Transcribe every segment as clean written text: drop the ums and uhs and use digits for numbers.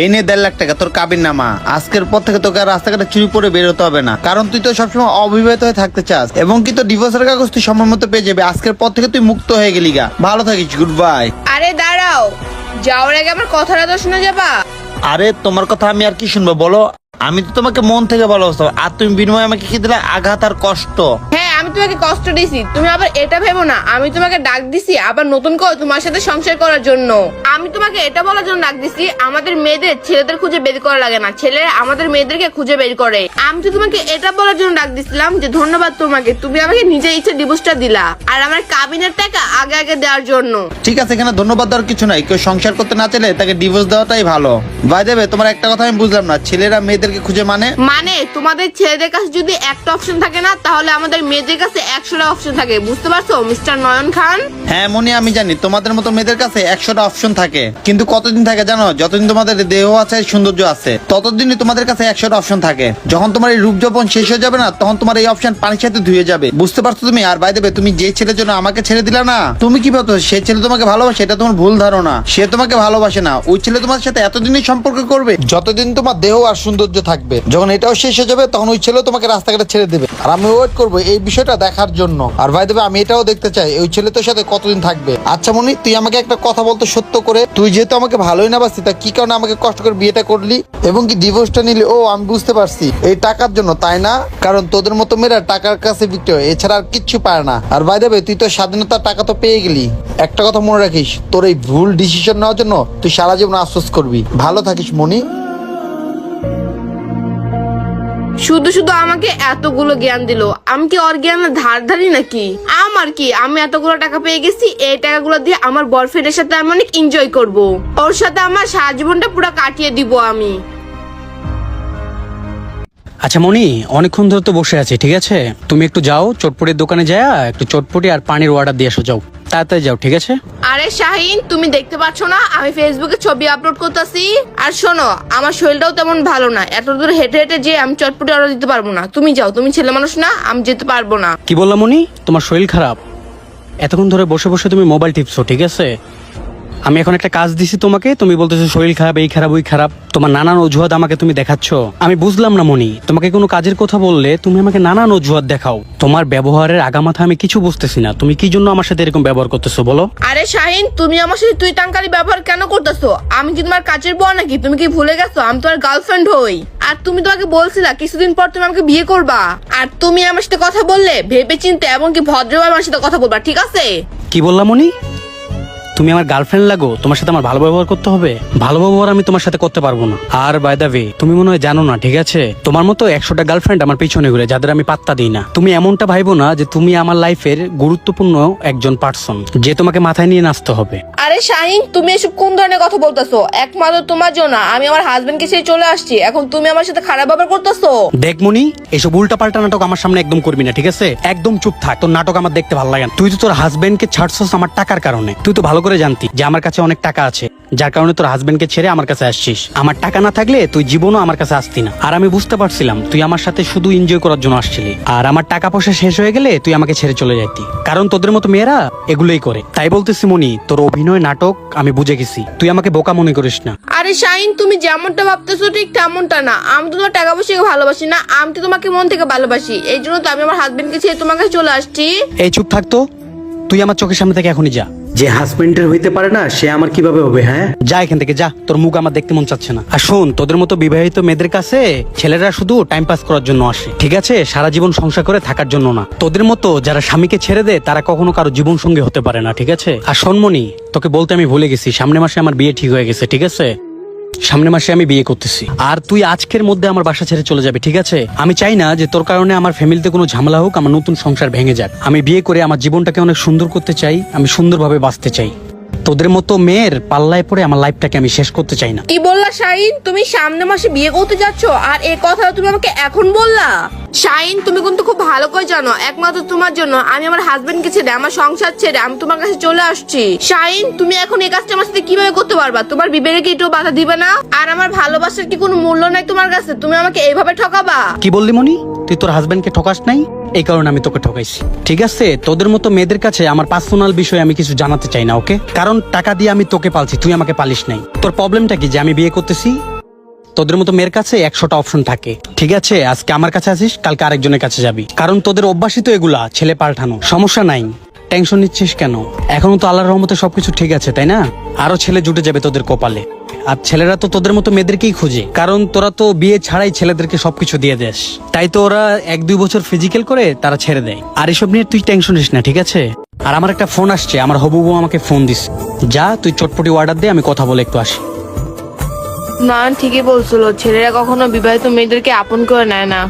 এই নিয়ে 1.5 লাখ টাকা তোর কাবিন নামা। আজকের পর থেকে তোকে আর রাস্তাঘাটে চুরি করে বের হতে হবে না, কারণ তুই তো সবসময় অবিবাহিত হয়ে থাকতে চাস, এবং কি তোর ডিভোর্সের কাগজ তুই সময় মতো পেয়ে যাবে। আজকের পর থেকে তুই মুক্ত হয়ে গেলি গা। ভালো থাকিস, গুড বাই। আরে দাঁড়াও, যাওয়ার আগে আমার কথাটা তো শুনে যাবা। আরে তোমার কথা আমি আর কি শুনবো বলো? আমি তো তোমাকে মন থেকে ভালোবাসতাম, আর তুমি বিনিময়ে আমাকে কি দিলে? আঘাত আর কষ্ট। হ্যাঁ, আমি তোমাকে কষ্ট দিছি, তুমি আবার এটা ভেবো না আমি তোমাকে ডাক দিছি আবার নতুন করে তোমার সাথে সংসার করার জন্য। আমি তোমাকে এটা বলার জন্য ডাক দিছি, আমাদের মেয়েদের ছেলেদের খুঁজে বের করা লাগে না, ছেলেরা আমাদের মেয়েদেরকে খুঁজে বের করে। আমি তো তোমাকে এটা বলার জন্য ডাক দিছিলাম যে ধন্যবাদ তোমাকে, তুমি আমাকে নিজের ইচ্ছে ডিভোর্সটা দিলা, আর আমার কাবিনের টাকা আগে আগে দেওয়ার জন্য। ঠিক আছে, এখানে ধন্যবাদ দেওয়ার কিছু নাই। কেউ সংসার করতে না চাইলে তাকে ডিভোর্স দেওয়াটাই ভালো। ভাই দেবে, তোমার একটা কথা আমি বুঝলাম না, ছেলেরা মেয়েদেরকে খুঁজে মানে তোমাদের ছেলেদের কাছে যদি একটা অপশন থাকে না, তাহলে আমাদের মেয়েদের কাছে 100টা অপশন থাকে, বুঝতে পারছো মিস্টার নয়ন খান? হ্যাঁ মনি, আমি জানি তোমাদের মতো মেয়েদের কাছে 100টা অপশন থাকে, কিন্তু কতদিন থাকে জানো? যতদিন তোমাদের দেহ আছে, সৌন্দর্য আছে, ততদিনই তোমাদের কাছে 100টা অপশন থাকে। যখন তোমার এই রূপ যৌবন শেষ হয়ে যাবে না, তখন তোমার এই অপশন পানির সাথে ধুয়ে যাবে, বুঝতে পারছো তুমি? আর ভাই দেবে, তুমি যে ছেলের জন্য আমাকে ছেড়ে দিলা না, তুমি কি ভাবছো সে ছেলে তোমাকে ভালোবাসে? এটা তোমার ভুল ধারণা। সে তোমাকে ভালোবাসে না, ওই ছেলে তোমার সাথে এতদিনই সম্পর্ক করবে যতদিন তোমার দেহ আর সৌন্দর্য থাকবে। যখন এটাও শেষ হয়ে যাবে, তখন ওই ছেলেও তোমাকে রাস্তাঘাটে ছেড়ে দেবে, আর আমি ওয়েট করবো এই বিষয়টা দেখার জন্য। আর ভাই দেবে, আমি এটাও দেখতে চাই ওই ছেলে তোর সাথে কতদিন থাকবে। আচ্ছা মনি, তুই আমাকে একটা কথা বলতো সত্য করে, তুই যেহেতু আমাকে ভালোই না বাসতি, তা কি কারণে আমাকে কষ্ট করে বিয়েটা করলি এবং কি ডিভোর্সটা নিলি? ও আমি বুঝতে পারছি, এই টাকার জন্য, তাই না? কারণ তোদের মতো মেয়েরা টাকার কাছে বিক্রি হয়, এছাড়া আর কিচ্ছু পায় না। আর ভাই দেবে, তুই তো স্বাধীনতার টাকা তো পেয়ে গেলি। একটা কথা মনে রাখিস, তোর এই ভুল ডিসিশন নেওয়ার জন্য তুই সারা জীবন আফসোস করবি। ভালো থাকিস মনি। শুধু শুধু আমাকে এতগুলো জ্ঞান দিল, আমি কি ওর জ্ঞানের ধারধারি নাকি? আমার কি, আমি এতগুলো টাকা পেয়ে গেছি, এই টাকাগুলো দিয়ে আমার বয়ফ্রেন্ডের সাথে আমি অনেক এনজয় করব, ওর সাথে আমার সারা জীবনটা পুরো কাটিয়ে দিব আমি। আচ্ছা মনি, অনেকক্ষণ ধরে তো বসে আছি, ঠিক আছে? তুমি একটু যাও চটপটির দোকানে যায় একটু চটপটি আর পানির অর্ডার দিয়ে আসো, যাও তাড়াতাড়ি যাও, ঠিক আছে? আরে শাহিন, তুমি দেখতে পাচ্ছ না আমি ফেসবুকে ছবি আপলোড করতেছি? আর শোনো, আমার শরীরটাও তেমন ভালো না, এত দূর হেঁটে হেঁটে যে আমি চটপটি অর্ডার দিতে পারবো না। তুমি যাও, তুমি ছেলে মানুষ না, আমি যেতে পারবো না। কি বললাম মনি, তোমার শরীর খারাপ? এতক্ষণ ধরে বসে বসে তুমি মোবাইল টিপছো, ঠিক আছে? আমি এখন একটা কাজ দিছি তোমাকে, তুমি বলতেছো শরীর খারাপ, এই খারাপ ওই খারাপ, তোমার নানান অজুহাত আমাকে তুমি দেখাচ্ছ। আমি বুঝলাম না মনি, তোমাকে কোনো কাজের কথা বললে তুমি আমাকে নানান অজুহাত দেখাও। তোমার ব্যবহারের আগামাথা আমি কিছু বুঝতেছি না, তুমি কি জন্য আমার সাথে এরকম ব্যবহার করতেছো বলো? আরে শাহিন, তুমি আমার সাথে তুই তাঙ্কারি ব্যবহার কেন করতেছো? আমি কি তোমার কাছের বউ নাকি? তুমি কি ভুলে গেছো আমি তোমার গার্লফ্রেন্ড হই? আর তুমি তোমাকে বলছিলা কিছুদিন পর তুমি আমাকে বিয়ে করবা, আর তুমি আমার সাথে কথা বললে ভেবে চিন্তে এবং কি ভদ্রভাবে আমার সাথে কথা বলবা, ঠিক আছে? কি বললাম মনি? তুমি আমার গার্লফ্রেন্ড লাগো, তোমার সাথে আমার ভালো ব্যবহার করতে হবে? ভালো ব্যবহার আমি তোমার সাথে করতে পারবো না। আর বাই দ্য ওয়ে, তুমি মনে হয় জানো না, ঠিক আছে? তোমার মতো 100টা গার্লফ্রেন্ড আমার পিছনে ঘুরে, যাদের আমি পাত্তা দিই না। তুমি এমনটা ভাইবো না যে তুমি আমার লাইফের গুরুত্বপূর্ণ একজন পার্সন, যে তোমাকে মাথায় নিয়ে নাচতে হবে। আরে শাহিন, তুমি এসব কোন ধরনের কথা বলতেছো? একমাত্র তোমার জন্য আমি আমার হাজবেন্ডকে ছেড়ে চলে আসছি, এখন তুমি আমার সাথে খারাপ ব্যবহার করতেছো? দেখ মনি, এসব উল্টা পাল্টা নাটক আমার সামনে একদম করবি না, ঠিক আছে? একদম চুপ থাক, তোর নাটক আমার দেখতে ভালো লাগে না। তুই তো তোর হাজবেন্ডকে ছাড়ছস আমার টাকার কারণে। তুই তো ভালো করে জানতি যে আমার কাছে অনেক টাকা আছে, যার কারণে তোর হাজবেন্ডকে ছেড়ে আমার কাছে আসছিস। আমার টাকা না থাকলে তুই জীবনও আমার কাছে আসতি না। আর আমি বুঝতে পারছিলাম তুই আমার সাথে শুধু এনজয় করার জন্য আসছিলি, আর আমার টাকা পয়সা শেষ হয়ে গেলে তুই আমাকে ছেড়ে চলে যাইতি, কারণ তোদের মতো মেয়েরা এগুলোই করে। তাই বলতেছি মনি, তোর অভিনয় নাটক আমি বুঝে গেছি, তুই আমাকে বোকা মনে করিস না। আরে শাহিন, তুমি যেমনটা ভাবতেছো ঠিক তেমনটা না। আমি তো তোমার টাকা পয়সাকে ভালোবাসি না, আমি তো তোমাকে মন থেকে ভালোবাসি, এই জন্য তো আমি আমার হাজবেন্ডকে ছেড়ে তোমার কাছে চলে আসছি। এই চুপ থাকতো, তুই আমার চোখের সামনে থেকে এখনই যা। যে হাজবেন্ডের হইতে পারে না সে আমার কিভাবে হবে? হ্যাঁ, যা এখান থেকে যা, তোর মুখ আমার দেখতে মন চাচ্ছে না। আর শোন, তোদের মতো বিবাহিত মেয়েদের কাছে ছেলেরা শুধু টাইম পাস করার জন্য আসে, ঠিক আছে? সারা জীবন সংসার করে থাকার জন্য না। তোদের মতো যারা স্বামীকে ছেড়ে দেয় তারা কখনো কারো জীবন সঙ্গী হতে পারে না, ঠিক আছে? আর শোন মনি, তোকে বলতে আমি ভুলে গেছি, সামনের মাসে আমার বিয়ে ঠিক হয়ে গেছে, ঠিক আছে? সামনের মাসে আমি বিয়ে করতেছি, আর তুই আজকের মধ্যে আমার বাসা ছেড়ে চলে যাবি, ঠিক আছে? আমি চাই না যে তোর কারণে আমার ফ্যামিলিতে কোনো ঝামেলা হোক, আমার নতুন সংসার ভেঙে যাক। আমি বিয়ে করে আমার জীবনটাকে অনেক সুন্দর করতে চাই, আমি সুন্দরভাবে বাঁচতে চাই। তোদের মতো মেয়ের পাল্লায় পড়ে আমার লাইফটাকে আমি শেষ করতে চাই না। কি বললা শাহিন? তুমি সামনে মাসে বিয়ে করতে যাচ্ছ, আর এই কথা তুমি আমাকে এখন বললা? শাহিন, তুমি কিন্তু খুব ভালো করে জানো একমাত্র তোমার জন্য আমি আমার হাজবেন্ডকে ছেড়ে, আমার সংসার ছেড়ে আমি তোমার কাছে চলে আসছি। শাহিন, তুমি এখন এই কাজটা আমার সাথে কিভাবে করতে পারবা? তোমার বিবেকে কি একটু বাধা দিবে না? আর আমার ভালোবাসার কি কোনো মূল্য নাই তোমার কাছে? তুমি আমাকে এইভাবে ঠকাবা? কি বললি মনি? তুই তোর হাজবেন্ডকে ঠকাস নাই? এই কারণে আমি তোকে ঠকাইছি। ঠিক আছে, তোদের মতো মেয়েদের কাছে আমার পার্সোনাল বিষয়ে আমি কিছু জানাতে চাই না, ওকে? কারণ টাকা দিয়ে আমি তোকে পালছি, তুই আমাকে পালিস নাই। তোর প্রবলেমটা কি যে আমি বিয়ে করতেছি? তোদের মতো মেয়ের কাছে 100টা অপশন থাকে। ঠিক আছে, আজকে আমার কাছে আসিস, কালকে আরেকজনের কাছে যাবি, কারণ তোদের অভ্যাসই তো এগুলা, ছেলে পাল্টানো। সমস্যা নাই, টেনশন নিচ্ছিস কেন? এখনো তো আল্লাহর রহমতে সবকিছু ঠিক আছে, তাই না? আরো ছেলে জুটে যাবে তোদের কপালে। আর ছেলেরা তো তোদের মতো মেয়েদেরকেই খুঁজে, কারণ তোরা তো বিয়ে ছাড়াই ছেলেদেরকে সবকিছু দিয়ে দেস। তাই তো ওরা 1-2 বছর ফিজিক্যাল করে তারা ছেড়ে দেয়। আর এসব নিয়ে তুই টেনশন নিস না, ঠিক আছে? আর আমার একটা ফোন আসছে, আমার হবু বউ আমাকে ফোন দিস। যা, তুই চটপটি অর্ডার দে, আমি কথা বলে একটু আসি। না, ঠিকই বলছিল, ছেলেরা কখনো বিবাহিত মেয়েদেরকে আপন করে নেয় না।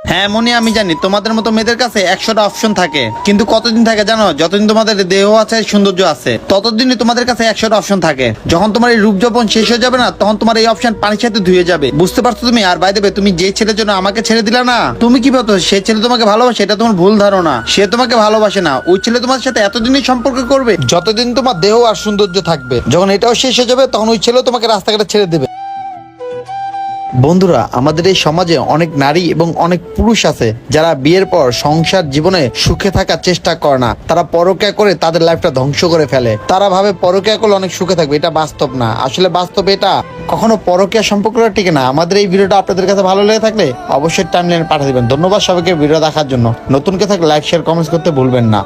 হ্যাঁ মনি, আমি জানি তোমাদের মতো মেয়েদের কাছে 100টা অপশন থাকে, কিন্তু কতদিন থাকে জানো? যতদিন তোমাদের দেহ আছে, সৌন্দর্য আছে, ততদিনই তোমাদের কাছে 100টা অপশন থাকে। যখন তোমার এই রূপ যৌবন শেষ হয়ে যাবে না, তখন তোমার এই অপশন পানির সাথে ধুয়ে যাবে। বুঝতে পারছো তুমি? আর বাই দেবে, তুমি যে ছেলের জন্য আমাকে ছেড়ে দিলা না, তুমি কি ভাবছো সে ছেলে তোমাকে ভালোবাসে? এটা তোমার ভুল ধারণা। সে তোমাকে ভালোবাসে না, ওই ছেলে তোমার সাথে এতদিনই সম্পর্ক করবে যতদিন তোমার দেহ আর সৌন্দর্য থাকবে। যখন এটাও শেষ হয়ে যাবে, তখন ওই ছেলেও তোমাকে রাস্তাঘাটে ছেড়ে দেবে। বন্ধুরা, আমাদের এই সমাজে অনেক নারী এবং অনেক পুরুষ আছে যারা বিয়ের পর সংসার জীবনে সুখে থাকার চেষ্টা করে না, তারা পরকীয়া করে তাদের লাইফটা ধ্বংস করে ফেলে। তারা ভাবে পরকীয়া করলে অনেক সুখে থাকবে, এটা বাস্তব না। আসলে বাস্তব এটা কখনো পরকীয়া সম্পর্কটা টিকে না। আমাদের এই ভিডিওটা আপনাদের কাছে ভালো লেগে থাকলে অবশ্যই টাইমলাইনে পাঠিয়ে দিবেন। ধন্যবাদ সবাইকে ভিডিও দেখার জন্য। নতুন কে থাকলে লাইক শেয়ার কমেন্টস করতে ভুলবেন না।